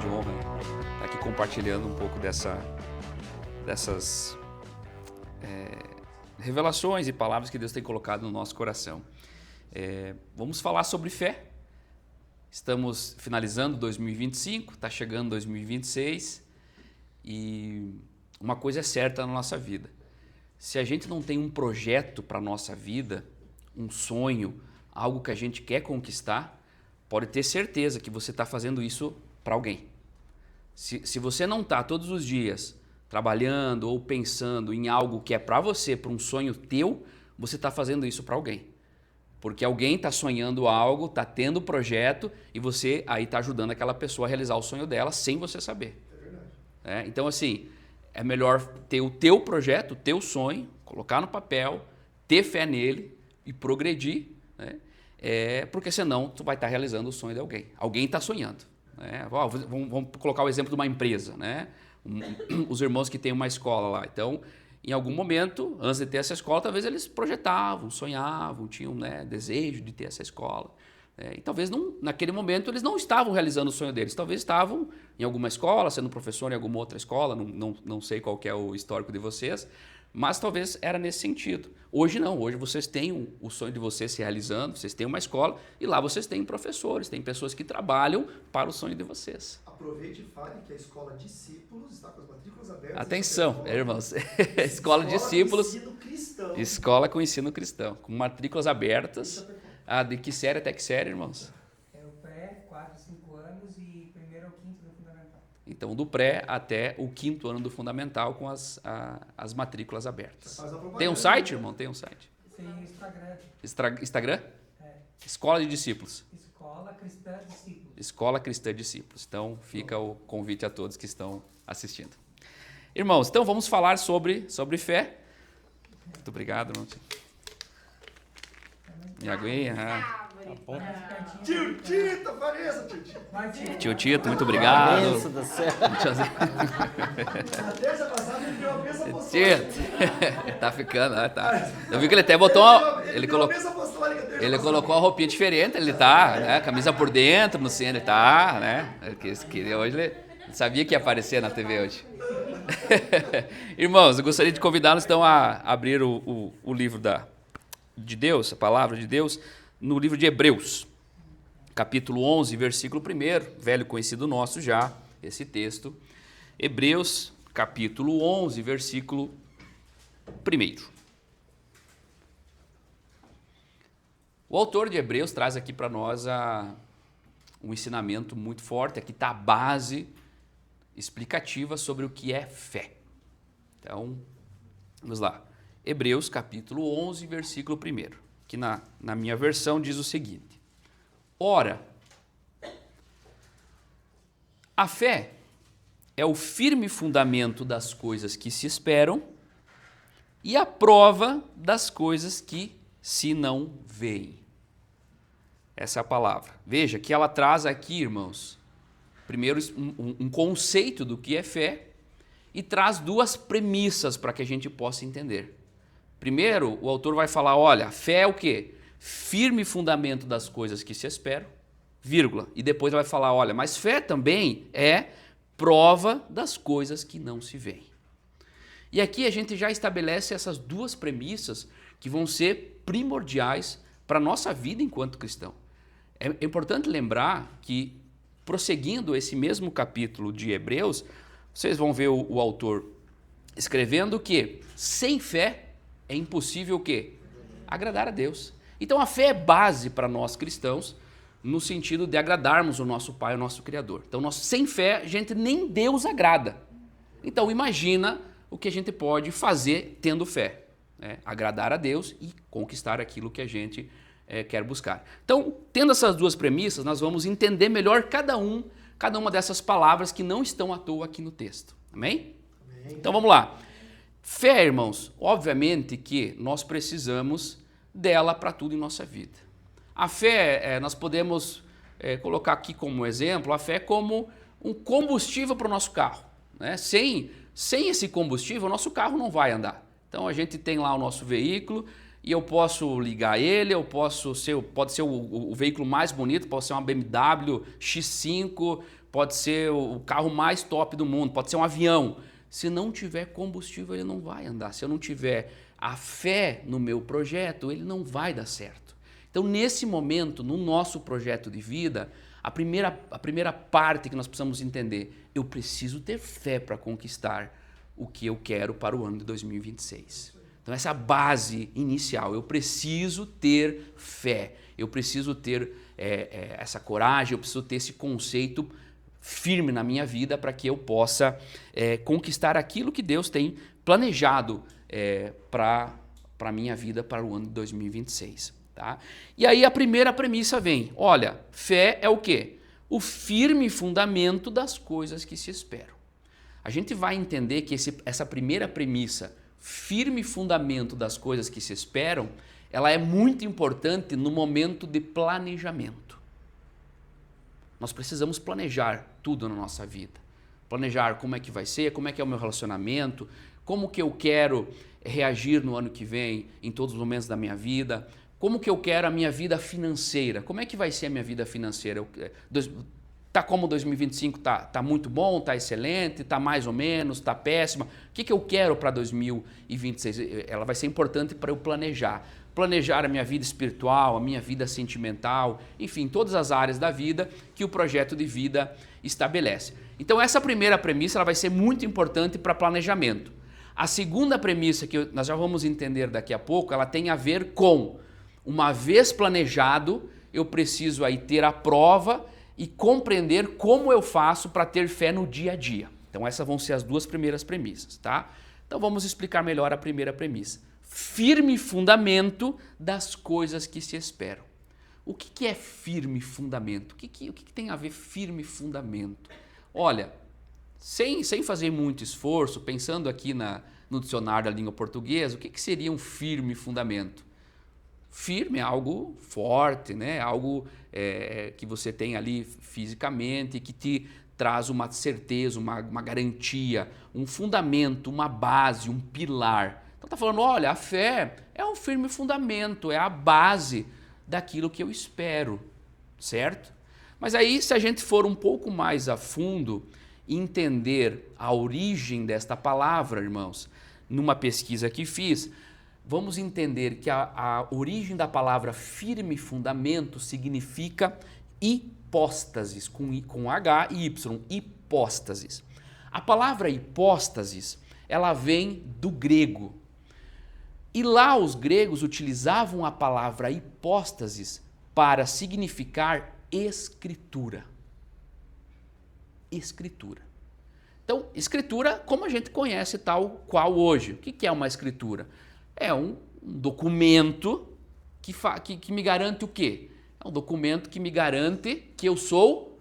grande honra estar aqui compartilhando um pouco dessas revelações e palavras que Deus tem colocado no nosso coração. Vamos falar sobre fé. Estamos finalizando 2025, está chegando 2026 e uma coisa é certa na nossa vida. Se a gente não tem um projeto para a nossa vida, um sonho, algo que a gente quer conquistar, pode ter certeza que você está fazendo isso para alguém. Se você não está todos os dias trabalhando ou pensando em algo que é para você, para um sonho teu, você está fazendo isso para alguém. Porque alguém está sonhando algo, está tendo projeto e você aí está ajudando aquela pessoa a realizar o sonho dela sem você saber. É verdade. Então, assim, é melhor ter o teu projeto, o teu sonho, colocar no papel, ter fé nele e progredir, né? Porque senão tu vai estar realizando o sonho de alguém. Alguém está sonhando. Vamos colocar o exemplo de uma empresa, né? Os irmãos que têm uma escola lá. Então, em algum momento, antes de ter essa escola, talvez eles projetavam, sonhavam, tinham, né, desejo de ter essa escola. E talvez naquele momento eles não estavam realizando o sonho deles, talvez estavam em alguma escola, sendo professor em alguma outra escola, não sei qual que é o histórico de vocês, mas talvez era nesse sentido. Hoje não, hoje vocês têm o sonho de vocês se realizando, vocês têm uma escola e lá vocês têm professores, tem pessoas que trabalham para o sonho de vocês. Aproveite e fale que a Escola Discípulos está com as matrículas abertas. Atenção, irmãos, escola Discípulos, com ensino cristão. Escola com ensino cristão, com matrículas abertas. De que série até que série, irmãos? É o pré, 4 a 5 anos e primeiro ao quinto do fundamental. Então, do pré até o 5º ano do fundamental com as matrículas abertas. Tem um site, irmão? Tem um site. Tem o Instagram. Instagram? É. Escola de Discípulos. Escola Cristã Discípulos. Escola Cristã Discípulos. Então, fica o convite a todos que estão assistindo. Irmãos, então vamos falar sobre fé. Muito obrigado, irmão. Minha aguinha. Tá bom. Tio Tito, apareça, Tio Tito. Vai, tio. Tio Tito, muito obrigado. Benção do céu. Na terça passada ele deu a mesa Tito, tá ficando, tá. Eu vi que ele até botou ele colocou uma roupinha diferente, ele tá, né, camisa por dentro, no centro, ele tá, né, hoje ele sabia que ia aparecer na TV hoje. Irmãos, eu gostaria de convidá-los então a abrir o livro de Deus, a palavra de Deus, no livro de Hebreus, capítulo 11, versículo 1, velho conhecido nosso já, esse texto. Hebreus, capítulo 11, versículo 1. O autor de Hebreus traz aqui para nós um ensinamento muito forte, aqui está a base explicativa sobre o que é fé. Então, vamos lá. Hebreus capítulo 11, versículo 1, que na minha versão diz o seguinte: Ora, a fé é o firme fundamento das coisas que se esperam e a prova das coisas que se não veem. Essa é a palavra. Veja que ela traz aqui, irmãos, primeiro um conceito do que é fé e traz duas premissas para que a gente possa entender. Primeiro, o autor vai falar, olha, a fé é o quê? Firme fundamento das coisas que se esperam, vírgula. E depois vai falar, olha, mas fé também é prova das coisas que não se veem. E aqui a gente já estabelece essas duas premissas que vão ser primordiais para a nossa vida enquanto cristão. É importante lembrar que, prosseguindo esse mesmo capítulo de Hebreus, vocês vão ver o autor escrevendo que sem fé é impossível o quê? Agradar a Deus. Então a fé é base para nós cristãos no sentido de agradarmos o nosso Pai, o nosso Criador. Então nós sem fé, a gente nem Deus agrada. Então imagina o que a gente pode fazer tendo fé, né? Agradar a Deus e conquistar aquilo que a gente quer buscar. Então, tendo essas duas premissas, nós vamos entender melhor cada uma dessas palavras que não estão à toa aqui no texto. Amém? Amém. Então vamos lá. Fé, irmãos, obviamente que nós precisamos dela para tudo em nossa vida. A fé, nós podemos colocar aqui como exemplo, a fé como um combustível para o nosso carro, né? Sem esse combustível, o nosso carro não vai andar. Então a gente tem lá o nosso veículo e eu posso ligar ele, pode ser o veículo mais bonito, pode ser uma BMW X5, pode ser o carro mais top do mundo, pode ser um avião. Se não tiver combustível, ele não vai andar. Se eu não tiver a fé no meu projeto, ele não vai dar certo. Então, nesse momento, no nosso projeto de vida, a primeira parte que nós precisamos entender, eu preciso ter fé para conquistar o que eu quero para o ano de 2026. Então, essa é a base inicial. Eu preciso ter fé, eu preciso ter essa coragem, eu preciso ter esse conceito firme na minha vida para que eu possa conquistar aquilo que Deus tem planejado para a minha vida para o ano de 2026. Tá? E aí a primeira premissa vem, olha, fé é o quê? O firme fundamento das coisas que se esperam. A gente vai entender que essa primeira premissa, firme fundamento das coisas que se esperam, ela é muito importante no momento de planejamento. Nós precisamos planejar tudo na nossa vida. Planejar como é que vai ser, como é que é o meu relacionamento, como que eu quero reagir no ano que vem, em todos os momentos da minha vida, como que eu quero a minha vida financeira, como é que vai ser a minha vida financeira? Tá como 2025, tá muito bom, tá excelente, tá mais ou menos, tá péssima. O que eu quero para 2026? Ela vai ser importante para eu planejar. Planejar a minha vida espiritual, a minha vida sentimental, enfim, todas as áreas da vida que o projeto de vida estabelece. Então essa primeira premissa ela vai ser muito importante para planejamento. A segunda premissa, que nós já vamos entender daqui a pouco, ela tem a ver com, uma vez planejado, eu preciso aí ter a prova e compreender como eu faço para ter fé no dia a dia. Então essas vão ser as duas primeiras premissas, tá? Então vamos explicar melhor a primeira premissa. Firme fundamento das coisas que se esperam. O que é firme fundamento? O que tem a ver firme fundamento? Olha, sem fazer muito esforço, pensando aqui no dicionário da língua portuguesa, o que seria um firme fundamento? Firme é algo forte, né? Algo que você tem ali fisicamente, que te traz uma certeza, uma garantia, um fundamento, uma base, um pilar. Então está falando, olha, a fé é um firme fundamento, é a base daquilo que eu espero, certo? Mas aí, se a gente for um pouco mais a fundo e entender a origem desta palavra, irmãos, numa pesquisa que fiz, vamos entender que a origem da palavra firme fundamento significa hipóstasis, com H e Y, hipóstasis. A palavra hipóstasis, ela vem do grego. E lá os gregos utilizavam a palavra hipóstasis para significar escritura. Escritura. Então, escritura como a gente conhece tal qual hoje. O que é uma escritura? É um documento que me garante o quê? É um documento que me garante que eu sou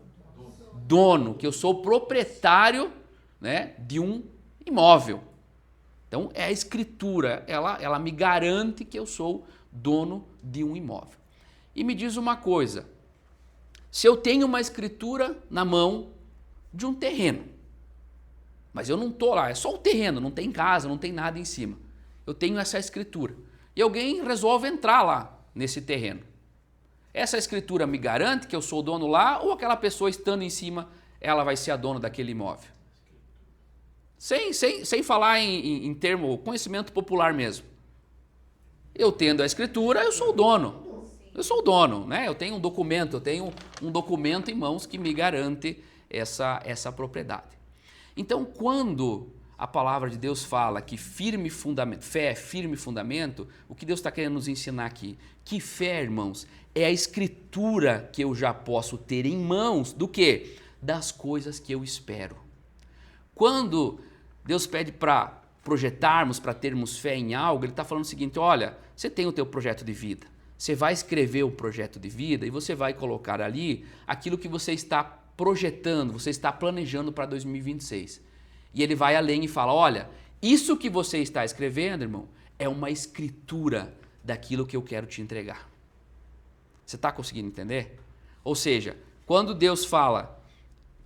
dono, que eu sou proprietário, né, de um imóvel. Então, é a escritura, ela me garante que eu sou dono de um imóvel. E me diz uma coisa, se eu tenho uma escritura na mão de um terreno, mas eu não estou lá, é só o terreno, não tem casa, não tem nada em cima. Eu tenho essa escritura. E alguém resolve entrar lá, nesse terreno. Essa escritura me garante que eu sou o dono lá ou aquela pessoa estando em cima, ela vai ser a dona daquele imóvel? Sem falar em termo conhecimento popular mesmo. Eu tendo a escritura, eu sou o dono. Eu sou o dono, né? Eu tenho um documento em mãos que me garante essa propriedade. Então, quando a palavra de Deus fala que fé é firme fundamento, o que Deus está querendo nos ensinar aqui? Que fé, irmãos, é a escritura que eu já posso ter em mãos do quê? Das coisas que eu espero. Quando Deus pede para projetarmos, para termos fé em algo, Ele está falando o seguinte, olha, você tem o teu projeto de vida, você vai escrever o projeto de vida e você vai colocar ali aquilo que você está projetando, você está planejando para 2026. E Ele vai além e fala, olha, isso que você está escrevendo, irmão, é uma escritura daquilo que eu quero te entregar. Você está conseguindo entender? Ou seja, quando Deus fala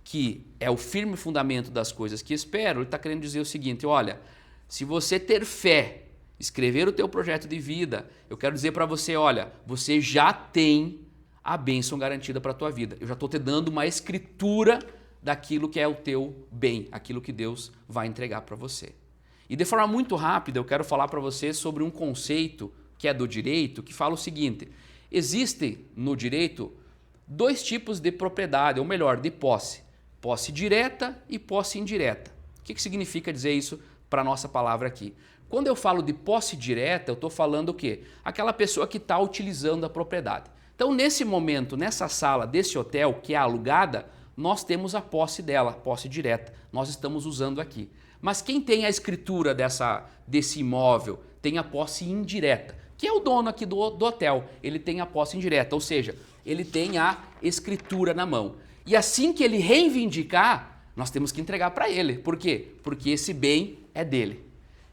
que é o firme fundamento das coisas que espero, Ele está querendo dizer o seguinte, olha, se você ter fé, escrever o teu projeto de vida, eu quero dizer para você, olha, você já tem a bênção garantida para a tua vida. Eu já estou te dando uma escritura daquilo que é o teu bem, aquilo que Deus vai entregar para você. E de forma muito rápida eu quero falar para você sobre um conceito que é do direito, que fala o seguinte: existe no direito dois tipos de propriedade, ou melhor, de posse. Posse direta e posse indireta. O que significa dizer isso para a nossa palavra aqui? Quando eu falo de posse direta, eu estou falando o quê? Aquela pessoa que está utilizando a propriedade. Então, nesse momento, nessa sala desse hotel que é alugada, nós temos a posse dela, posse direta. Nós estamos usando aqui. Mas quem tem a escritura desse imóvel tem a posse indireta, que é o dono aqui do hotel. Ele tem a posse indireta, ou seja, ele tem a escritura na mão. E assim que ele reivindicar, nós temos que entregar para ele. Por quê? Porque esse bem é dele.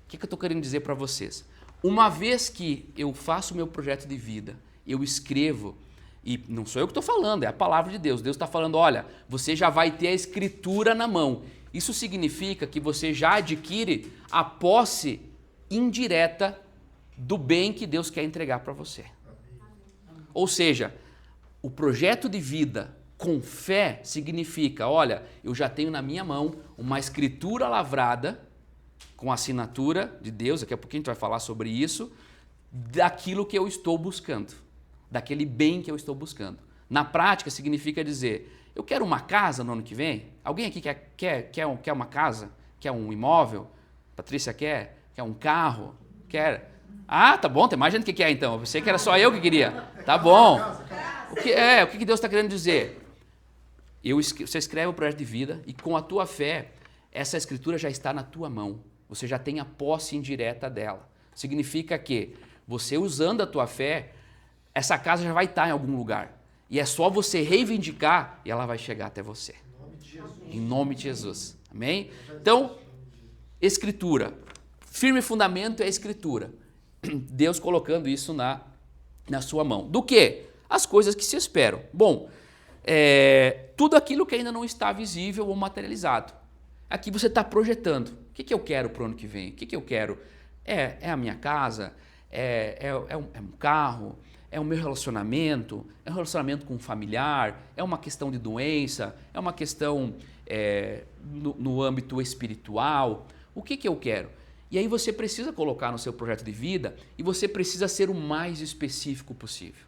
O que eu estou querendo dizer para vocês? Uma vez que eu faço o meu projeto de vida, eu escrevo, e não sou eu que estou falando, é a palavra de Deus. Deus está falando, olha, você já vai ter a escritura na mão. Isso significa que você já adquire a posse indireta do bem que Deus quer entregar para você. Ou seja, o projeto de vida com fé significa, olha, eu já tenho na minha mão uma escritura lavrada com a assinatura de Deus, daqui a pouquinho a gente vai falar sobre isso, daquilo que eu estou buscando, daquele bem que eu estou buscando. Na prática significa dizer, eu quero uma casa no ano que vem? Alguém aqui quer uma casa? Quer um imóvel? Patrícia quer? Quer um carro? Quer? Ah, tá bom, tem mais gente que quer então. Eu pensei que era só eu que queria. Tá bom. O que Deus está querendo dizer? Você escreve o projeto de vida e com a tua fé, essa escritura já está na tua mão. Você já tem a posse indireta dela. Significa que você usando a tua fé, essa casa já vai estar em algum lugar. E é só você reivindicar e ela vai chegar até você. Em nome de Jesus. Amém? Então, escritura. Firme fundamento é a escritura. Deus colocando isso na sua mão. Do que? As coisas que se esperam. Bom, tudo aquilo que ainda não está visível ou materializado. Aqui você está projetando. O que eu quero para o ano que vem? O que eu quero? É a minha casa? É um carro? É o meu relacionamento? É um relacionamento com um familiar? É uma questão de doença? É uma questão no âmbito espiritual? O que eu quero? E aí você precisa colocar no seu projeto de vida e você precisa ser o mais específico possível.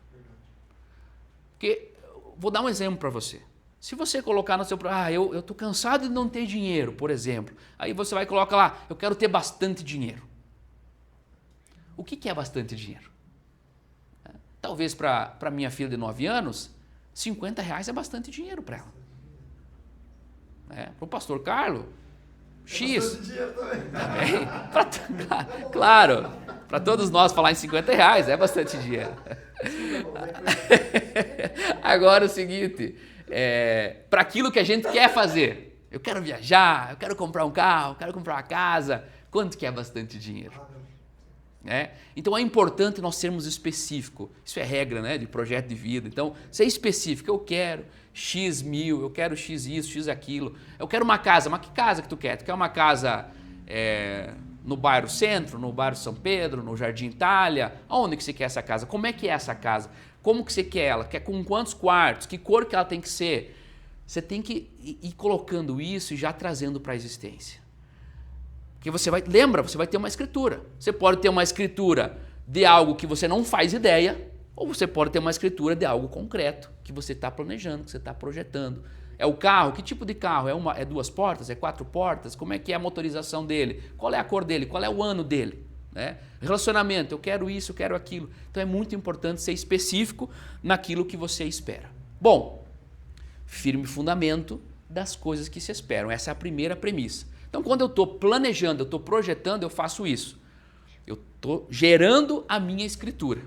Porque, vou dar um exemplo para você. Se você colocar no seu projeto, eu estou cansado de não ter dinheiro, por exemplo. Aí você vai colocar lá, eu quero ter bastante dinheiro. O que é bastante dinheiro? Talvez para minha filha de 9 anos, R$50 é bastante dinheiro para ela. Para o pastor Carlos, X. Também. Claro, para todos nós falar em R$50 é bastante dinheiro. Agora o seguinte, para aquilo que a gente quer fazer, eu quero viajar, eu quero comprar um carro, eu quero comprar uma casa, quanto que é bastante dinheiro? Então é importante nós sermos específicos. Isso é regra, né, de projeto de vida. Então, ser específico. Eu quero X mil, eu quero X isso, X aquilo. Eu quero uma casa. Mas que casa que tu quer? Tu quer uma casa no bairro Centro, no bairro São Pedro, no Jardim Itália? Aonde que você quer essa casa? Como é que é essa casa? Como que você quer ela? Quer com quantos quartos? Que cor que ela tem que ser? Você tem que ir colocando isso e já trazendo para a existência. Que você vai ter uma escritura. Você pode ter uma escritura de algo que você não faz ideia, ou você pode ter uma escritura de algo concreto, que você está planejando, que você está projetando. É o carro? Que tipo de carro? É 2 portas? É 4 portas? Como é que é a motorização dele? Qual é a cor dele? Qual é o ano dele? Relacionamento, eu quero isso, eu quero aquilo. Então é muito importante ser específico naquilo que você espera. Bom, firme fundamento das coisas que se esperam. Essa é a primeira premissa. Então, quando eu estou planejando, eu estou projetando, eu faço isso. Eu estou gerando a minha escritura.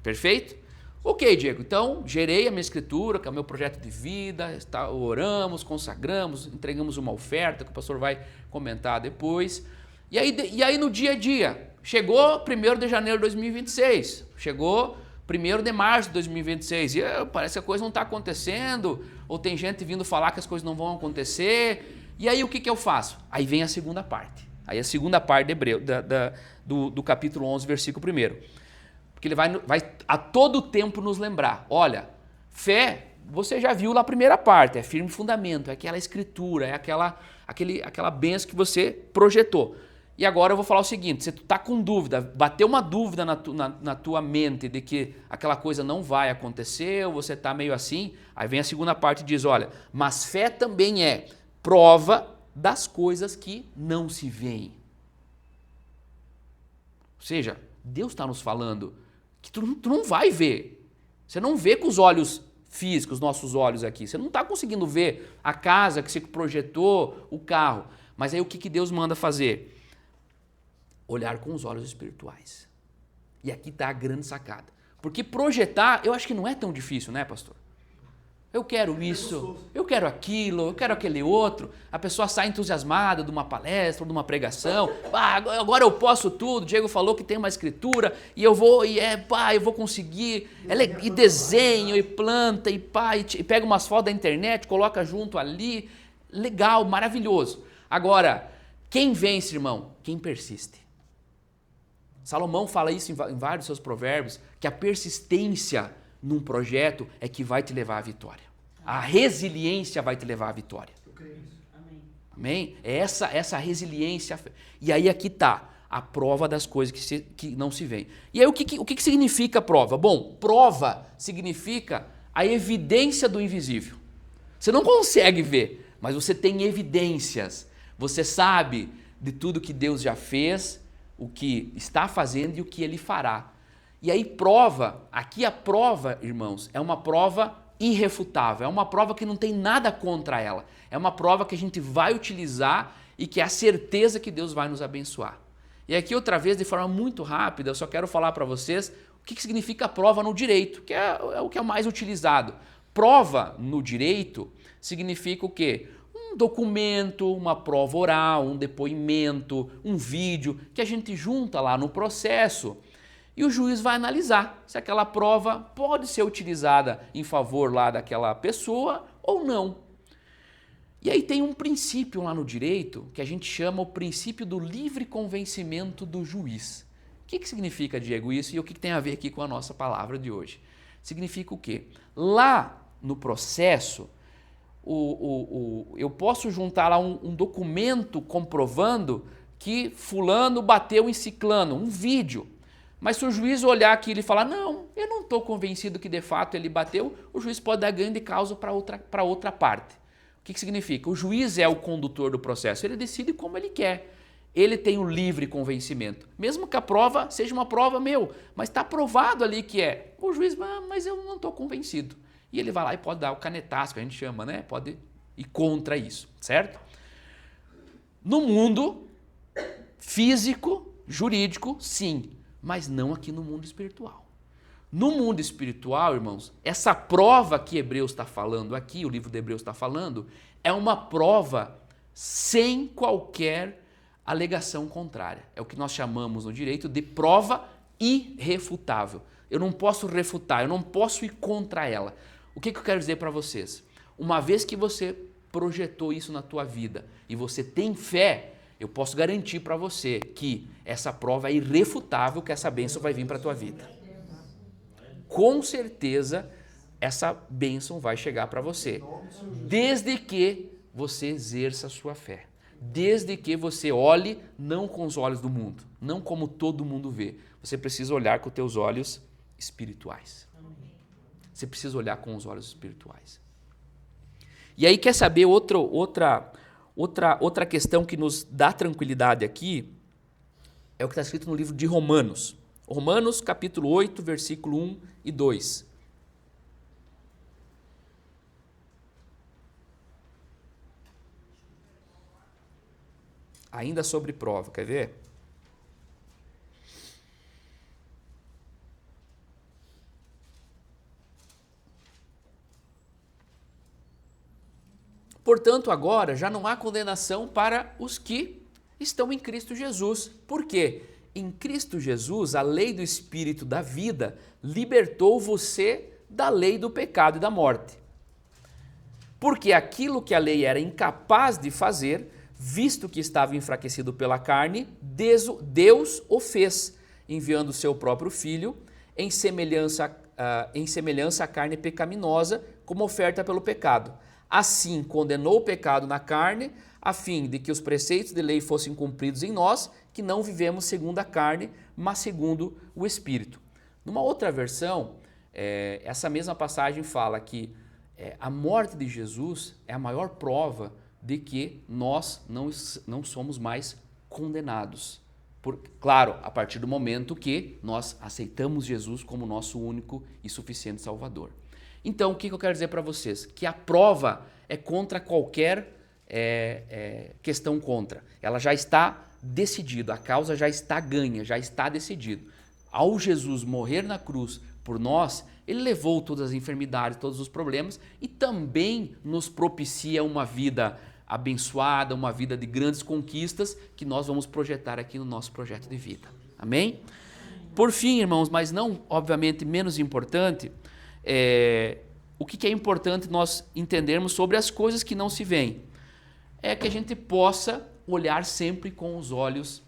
Perfeito? Ok, Diego. Então, gerei a minha escritura, que é o meu projeto de vida, oramos, consagramos, entregamos uma oferta, que o pastor vai comentar depois. E aí no dia a dia, chegou 1º de janeiro de 2026, chegou 1º de março de 2026, e parece que a coisa não está acontecendo, ou tem gente vindo falar que as coisas não vão acontecer. E aí o que eu faço? Aí vem a segunda parte. Aí a segunda parte de Hebreu, do capítulo 11, versículo 1. Porque ele vai a todo tempo nos lembrar. Olha, fé você já viu lá a primeira parte, é firme fundamento, é aquela escritura, é aquela bênção que você projetou. E agora eu vou falar o seguinte, se tu tá com dúvida, bateu uma dúvida na tua mente de que aquela coisa não vai acontecer, ou você tá meio assim, aí vem a segunda parte e diz, olha, mas fé também é prova das coisas que não se veem. Ou seja, Deus está nos falando que tu não vai ver. Você não vê com os olhos físicos, nossos olhos aqui. Você não está conseguindo ver a casa que você projetou, o carro. Mas aí o que Deus manda fazer? Olhar com os olhos espirituais. E aqui está a grande sacada. Porque projetar, eu acho que não é tão difícil, né, pastor? Eu quero isso, eu quero aquilo, eu quero aquele outro. A pessoa sai entusiasmada de uma palestra, de uma pregação. Agora eu posso tudo. Diego falou que tem uma escritura e eu vou eu vou conseguir. E desenho e planta e pega umas fotos da internet, coloca junto ali. Legal, maravilhoso. Agora, quem vence, irmão? Quem persiste. Salomão fala isso em vários dos seus provérbios, que a persistência num projeto é que vai te levar à vitória. A resiliência vai te levar à vitória. Eu creio nisso. Amém. Amém? É essa resiliência. E aí aqui está a prova das coisas que não se veem. E aí o que significa prova? Bom, prova significa a evidência do invisível. Você não consegue ver, mas você tem evidências. Você sabe de tudo que Deus já fez, o que está fazendo e o que Ele fará. E aí prova, aqui a prova, irmãos, é uma prova irrefutável, é uma prova que não tem nada contra ela, é uma prova que a gente vai utilizar e que é a certeza que Deus vai nos abençoar. E aqui outra vez, de forma muito rápida, eu só quero falar para vocês o que significa prova no direito, que é o que é mais utilizado. Prova no direito significa o quê? Um documento, uma prova oral, um depoimento, um vídeo que a gente junta lá no processo. E o juiz vai analisar se aquela prova pode ser utilizada em favor lá daquela pessoa ou não. E aí tem um princípio lá no direito que a gente chama o princípio do livre convencimento do juiz. O que significa, Diego, isso? E o que tem a ver aqui com a nossa palavra de hoje? Significa o quê? Lá no processo, eu posso juntar lá um documento comprovando que fulano bateu em ciclano, um vídeo. Mas se o juiz olhar aquilo e falar, não, eu não estou convencido que de fato ele bateu, o juiz pode dar ganho de causa para outra parte. O que significa? O juiz é o condutor do processo, ele decide como ele quer. Ele tem o livre convencimento. Mesmo que a prova seja uma prova mas está provado ali que é. O juiz, mas eu não estou convencido. E ele vai lá e pode dar o canetaço, que a gente chama, né? Pode ir contra isso, certo? No mundo físico, jurídico, sim. Mas não aqui no mundo espiritual. No mundo espiritual, irmãos, essa prova que Hebreus está falando aqui, o livro de Hebreus está falando, é uma prova sem qualquer alegação contrária. É o que nós chamamos no direito de prova irrefutável. Eu não posso refutar, eu não posso ir contra ela. O que eu quero dizer para vocês? Uma vez que você projetou isso na tua vida e você tem fé, eu posso garantir para você que essa prova é irrefutável, que essa bênção vai vir para a tua vida. Com certeza, essa bênção vai chegar para você. Desde que você exerça a sua fé. Desde que você olhe não com os olhos do mundo, não como todo mundo vê. Você precisa olhar com os teus olhos espirituais. Você precisa olhar com os olhos espirituais. E aí quer saber outra questão que nos dá tranquilidade aqui é o que está escrito no livro de Romanos. Romanos capítulo 8, versículo 1 e 2. Ainda sobre prova, quer ver? Portanto, agora já não há condenação para os que estão em Cristo Jesus. Por quê? Em Cristo Jesus, a lei do Espírito da vida libertou você da lei do pecado e da morte. Porque aquilo que a lei era incapaz de fazer, visto que estava enfraquecido pela carne, Deus o fez, enviando o seu próprio Filho em semelhança à carne pecaminosa, como oferta pelo pecado. Assim, condenou o pecado na carne, a fim de que os preceitos de lei fossem cumpridos em nós, que não vivemos segundo a carne, mas segundo o Espírito. Numa outra versão, essa mesma passagem fala que a morte de Jesus é a maior prova de que nós não somos mais condenados. Claro, a partir do momento que nós aceitamos Jesus como nosso único e suficiente Salvador. Então, o que eu quero dizer para vocês? Que a prova é contra qualquer questão contra. Ela já está decidida, a causa já está ganha, já está decidido. Ao Jesus morrer na cruz por nós, ele levou todas as enfermidades, todos os problemas e também nos propicia uma vida abençoada, uma vida de grandes conquistas que nós vamos projetar aqui no nosso projeto de vida. Amém? Por fim, irmãos, mas não obviamente menos importante, o que é importante nós entendermos sobre as coisas que não se veem? É que a gente possa olhar sempre com os olhos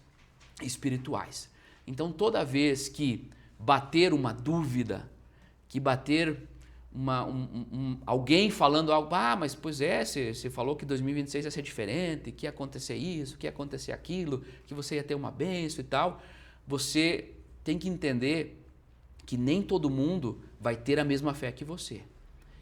espirituais. Então, toda vez que bater uma dúvida, que bater alguém falando algo, mas pois você falou que 2026 ia ser diferente, que ia acontecer isso, que ia acontecer aquilo, que você ia ter uma bênção e tal, você tem que entender que nem todo mundo vai ter a mesma fé que você.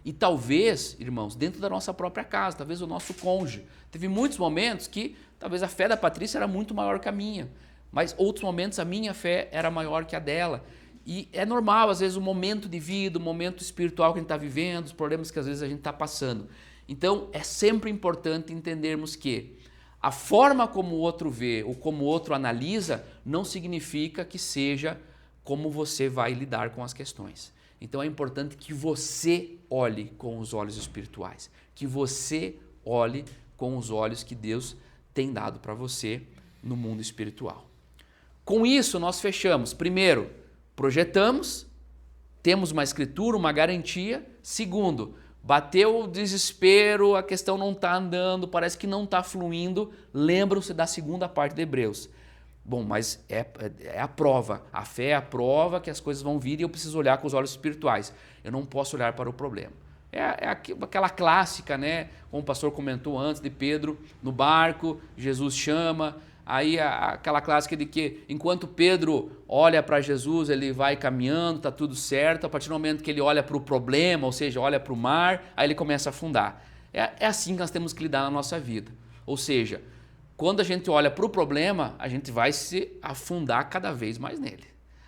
E talvez, irmãos, dentro da nossa própria casa, talvez o nosso cônjuge. Teve muitos momentos que talvez a fé da Patrícia era muito maior que a minha, mas outros momentos a minha fé era maior que a dela. E é normal, às vezes, o momento de vida, o momento espiritual que a gente está vivendo, os problemas que às vezes a gente está passando. Então, é sempre importante entendermos que a forma como o outro vê ou como o outro analisa não significa que seja como você vai lidar com as questões. Então, é importante que você olhe com os olhos espirituais, que você olhe com os olhos que Deus tem dado para você no mundo espiritual. Com isso, nós fechamos. Primeiro, projetamos, temos uma escritura, uma garantia. Segundo, bateu o desespero, a questão não está andando, parece que não está fluindo. Lembram-se da segunda parte de Hebreus. Bom, mas é a prova. A fé é a prova que as coisas vão vir e eu preciso olhar com os olhos espirituais. Eu não posso olhar para o problema. É aquela clássica, né? Como o pastor comentou antes, de Pedro no barco, Jesus chama. Aí aquela clássica de que enquanto Pedro olha para Jesus, ele vai caminhando, está tudo certo. A partir do momento que ele olha para o problema, ou seja, olha para o mar, aí ele começa a afundar. É assim que nós temos que lidar na nossa vida. Ou seja, quando a gente olha para o problema, a gente vai se afundar cada vez mais nele.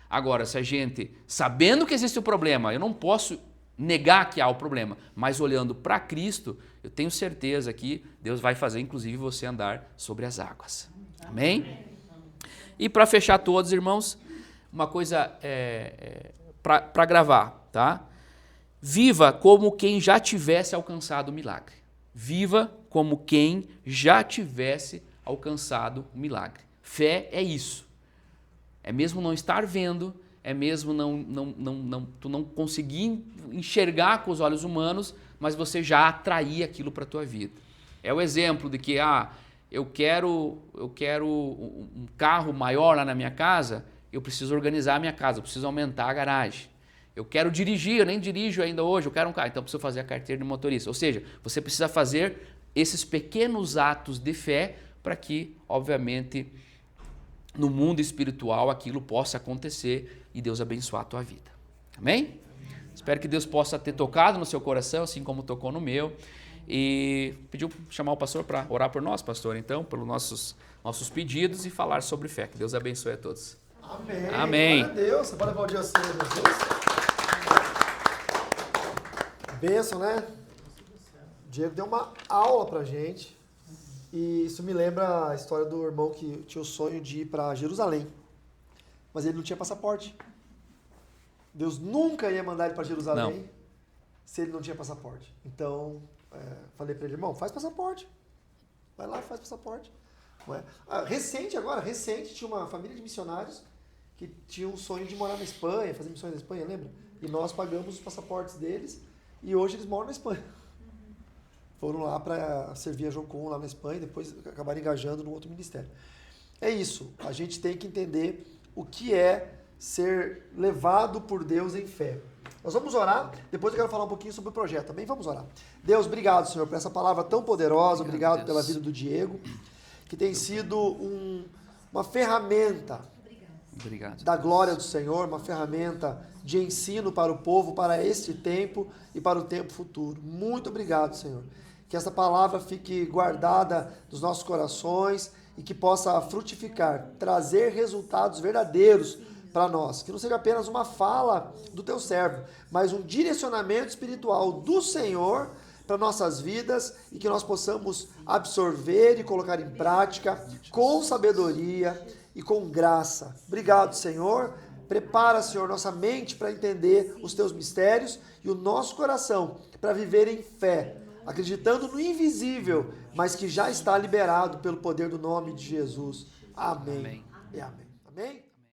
Agora, se a gente, sabendo que existe o problema, eu não posso negar que há o problema, mas olhando para Cristo, eu tenho certeza que Deus vai fazer, inclusive, você andar sobre as águas. Amém? E para fechar todos, irmãos, uma coisa para gravar, tá? Viva como quem já tivesse alcançado o milagre. Viva como quem já tivesse alcançado o milagre. Fé é isso. É mesmo não estar vendo, é mesmo tu não conseguir enxergar com os olhos humanos, mas você já atrair aquilo para a tua vida. É o exemplo de que eu quero um carro maior lá na minha casa, eu preciso organizar a minha casa, eu preciso aumentar a garagem. Eu quero dirigir, eu nem dirijo ainda hoje, eu quero um carro, então eu preciso fazer a carteira de motorista. Ou seja, você precisa fazer esses pequenos atos de fé para que, obviamente, no mundo espiritual aquilo possa acontecer e Deus abençoar a tua vida. Amém? Espero que Deus possa ter tocado no seu coração, assim como tocou no meu. E pediu chamar o pastor para orar por nós, pastor, então, pelos nossos pedidos e falar sobre fé. Que Deus abençoe a todos. Amém. Amém. Glória a Deus. Você pode levar o dia cedo, Jesus. Bênção, né? O Diego deu uma aula pra gente. E isso me lembra a história do irmão que tinha o sonho de ir para Jerusalém. Mas ele não tinha passaporte. Deus nunca ia mandar ele para Jerusalém se ele não tinha passaporte. Então, falei para ele, irmão, faz passaporte. Vai lá, faz passaporte. Recente, tinha uma família de missionários que tinha um sonho de morar na Espanha, fazer missões na Espanha, lembra? E nós pagamos os passaportes deles e hoje eles moram na Espanha. Foram lá para servir a Jocum lá na Espanha e depois acabaram engajando no outro ministério. É isso, a gente tem que entender o que é ser levado por Deus em fé. Nós vamos orar, depois eu quero falar um pouquinho sobre o projeto também, vamos orar. Deus, obrigado, Senhor, por essa palavra tão poderosa, obrigado pela vida do Diego, que tem sido uma ferramenta da glória do Senhor, uma ferramenta de ensino para o povo, para este tempo e para o tempo futuro. Muito obrigado, Senhor. Que essa palavra fique guardada nos nossos corações e que possa frutificar, trazer resultados verdadeiros para nós. Que não seja apenas uma fala do teu servo, mas um direcionamento espiritual do Senhor para nossas vidas e que nós possamos absorver e colocar em prática com sabedoria e com graça. Obrigado, Senhor. Prepara, Senhor, nossa mente para entender os teus mistérios e o nosso coração para viver em fé, acreditando no invisível, mas que já está liberado pelo poder do nome de Jesus. Amém. Amém. E amém. Amém?